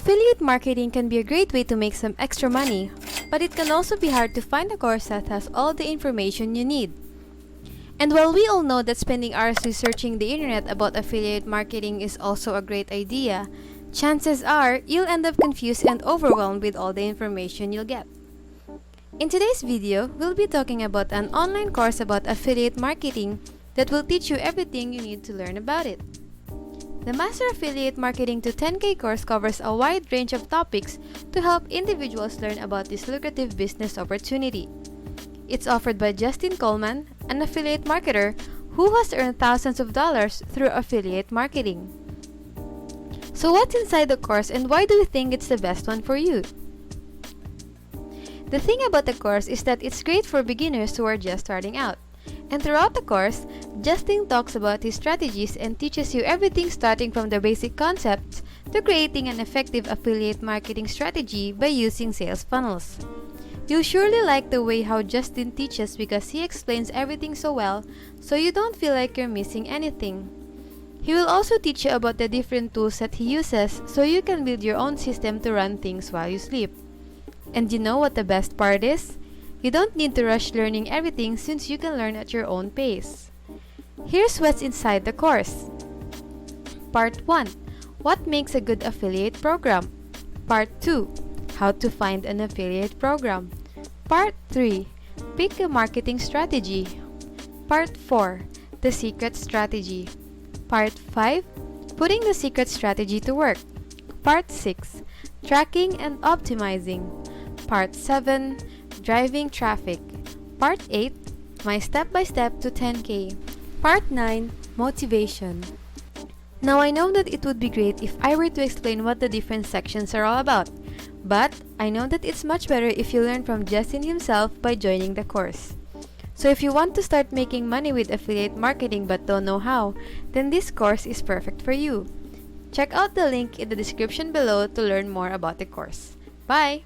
Affiliate marketing can be a great way to make some extra money, but it can also be hard to find a course that has all the information you need. And while we all know that spending hours researching the internet about affiliate marketing is also a great idea, chances are you'll end up confused and overwhelmed with all the information you'll get. In today's video, we'll be talking about an online course about affiliate marketing that will teach you everything you need to learn about it. The Master Affiliate Marketing to 10K course covers a wide range of topics to help individuals learn about this lucrative business opportunity. It's offered by Justin Coleman, an affiliate marketer who has earned thousands of dollars through affiliate marketing. So what's inside the course and why do you think it's the best one for you? The thing about the course is that it's great for beginners who are just starting out. And throughout the course, Justin talks about his strategies and teaches you everything starting from the basic concepts to creating an effective affiliate marketing strategy by using sales funnels. You'll surely like the way how Justin teaches because he explains everything so well, so you don't feel like you're missing anything. He will also teach you about the different tools that he uses so you can build your own system to run things while you sleep. And you know what the best part is? You don't need to rush learning everything since you can learn at your own pace. Here's what's inside the course. Part 1. What makes a good affiliate program? Part 2. How to find an affiliate program. Part 3. Pick a marketing strategy. Part 4. The secret strategy. Part 5. Putting the secret strategy to work. Part 6. Tracking and optimizing. Part 7. Driving traffic. Part 8. My step-by-step to 10K. Part 9. Motivation. Now I know that it would be great if I were to explain what the different sections are all about, but I know that it's much better if you learn from Justin himself by joining the course. So if you want to start making money with affiliate marketing but don't know how, then this course is perfect for you. Check out the link in the description below to learn more about the course. Bye!